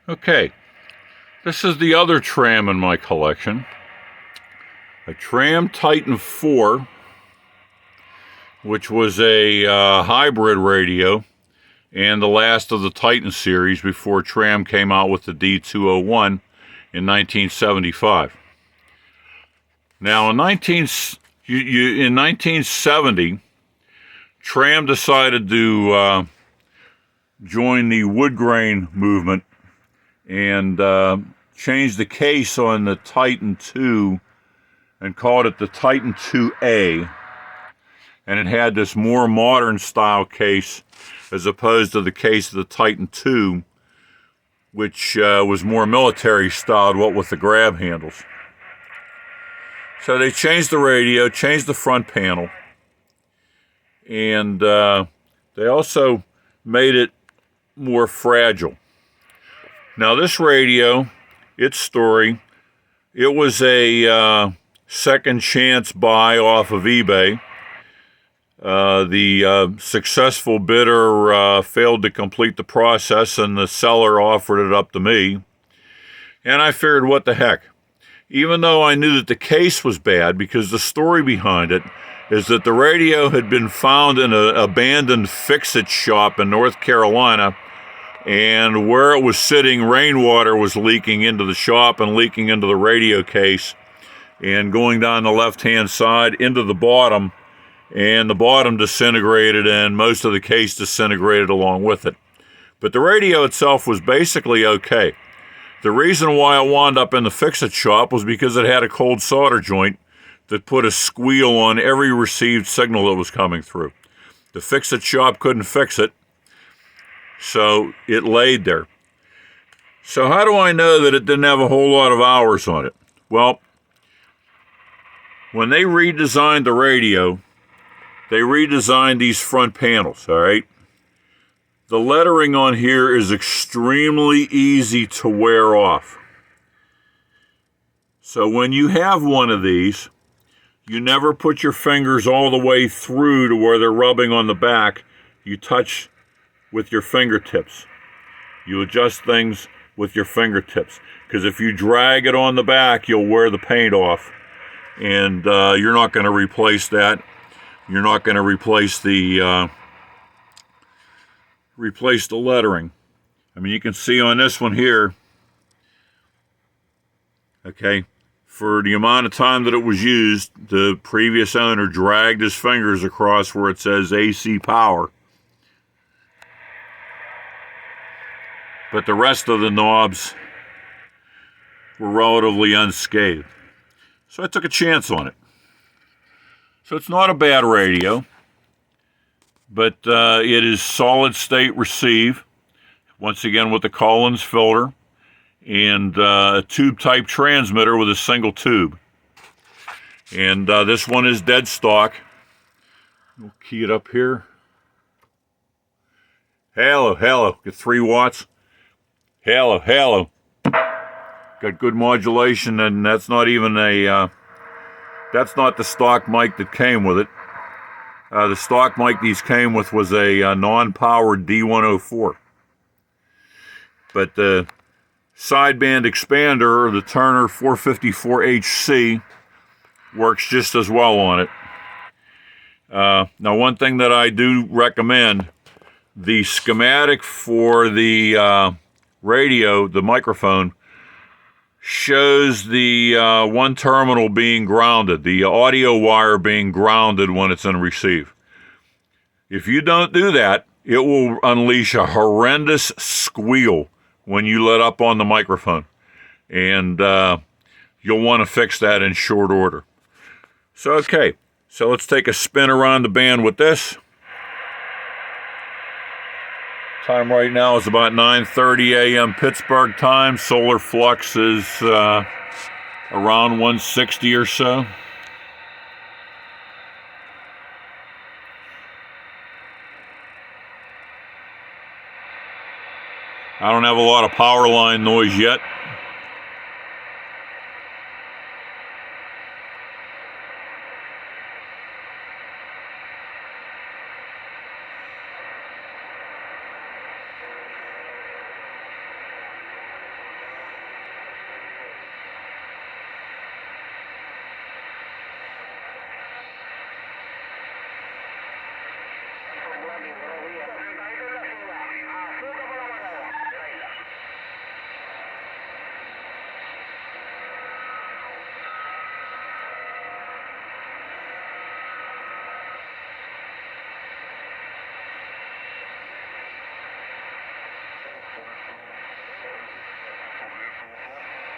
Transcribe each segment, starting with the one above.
Okay, this is the other Tram in my collection. A Tram Titan 4, which was a hybrid radio and the last of the Titan series before Tram came out with the D201 in 1975. Now, in 1970, Tram decided to join the wood grain movement and changed the case on the Titan 2 and called it the Titan 2A. And it had this more modern style case as opposed to the case of the Titan 2, which was more military styled, what with the grab handles. So they changed the radio, changed the front panel, and they also made it more fragile. Now this radio, its story, it was a second chance buy off of eBay. The successful bidder failed to complete the process, and the seller offered it up to me. And I figured, what the heck? Even though I knew that the case was bad, because the story behind it is that the radio had been found in an abandoned fix-it shop in North Carolina, and where it was sitting, rainwater was leaking into the shop and leaking into the radio case and going down the left-hand side into the bottom, and the bottom disintegrated and most of the case disintegrated along with it. But the radio itself was basically okay. The reason why it wound up in the fix-it shop was because it had a cold solder joint that put a squeal on every received signal that was coming through. The fix-it shop couldn't fix it, so it laid there. So how do I know that it didn't have a whole lot of hours on it? Well, when they redesigned the radio, they redesigned these front panels, all right? The lettering on here is extremely easy to wear off. So when you have one of these, you never put your fingers all the way through to where they're rubbing on the back. You touch with your fingertips. You adjust things with your fingertips. Because if you drag it on the back, you'll wear the paint off. And you're not going to replace that. You're not going to replace the lettering. I mean, you can see on this one here, okay, for the amount of time that it was used, the previous owner dragged his fingers across where it says AC power. But the rest of the knobs were relatively unscathed. So I took a chance on it. So it's not a bad radio, but it is solid state receive, once again with the Collins filter, and a tube type transmitter with a single tube. And this one is dead stock. We'll key it up here. Hello, get 3 watts. Hello. Got good modulation, and that's not even that's not the stock mic that came with it. The stock mic these came with was a non-powered D104. But the sideband expander, the Turner 454HC, works just as well on it. Now, one thing that I do recommend, the schematic for the radio, the microphone, shows the one terminal being grounded, the audio wire being grounded when it's in receive. If you don't do that, it will unleash a horrendous squeal when you let up on the microphone. And you'll want to fix that in short order. So let's take a spin around the band with this. Time right now is about 9:30 a.m. Pittsburgh time. Solar flux is around 160 or so. I don't have a lot of power line noise yet.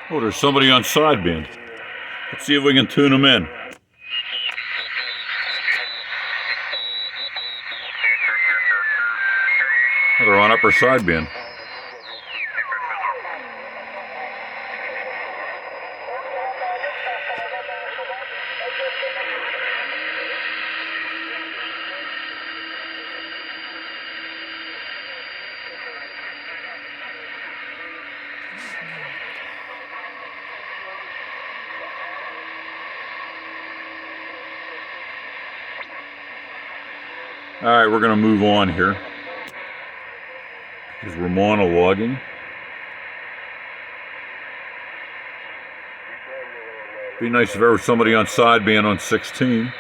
Oh, there's somebody on sideband. Let's see if we can tune them in. Oh, they're on upper sideband. All right, we're going to move on here because we're monologuing. Be nice if there was somebody on sideband on 16.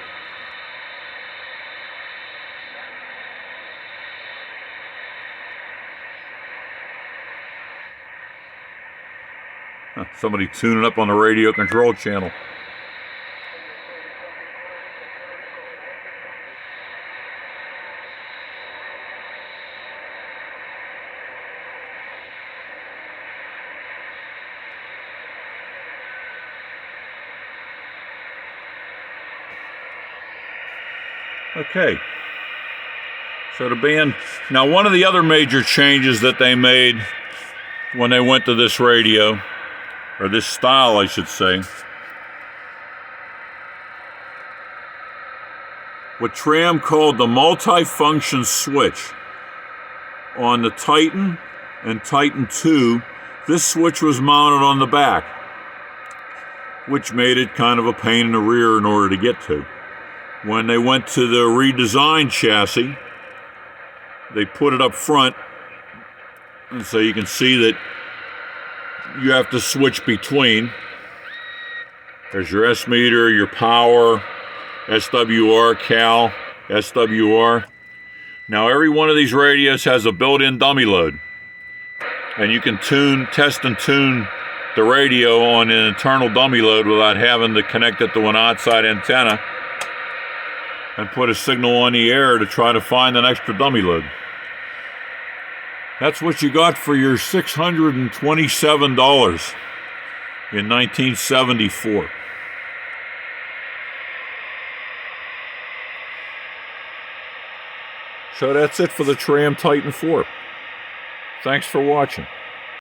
Somebody tuning up on the radio control channel. Okay, so the band, now one of the other major changes that they made when they went to this radio, or this style I should say, what Tram called the multi-function switch. On the Titan and Titan 2, this switch was mounted on the back, which made it kind of a pain in the rear in order to get to. When they went to the redesigned chassis, they put it up front, and so you can see that you have to switch between. There's your S meter, your power, SWR, Cal, SWR. Now every one of these radios has a built-in dummy load, and you can test and tune the radio on an internal dummy load without having to connect it to an outside antenna and put a signal on the air to try to find an extra dummy load. That's what you got for your $627 in 1974. So that's it for the Tram Titan 4. Thanks for watching.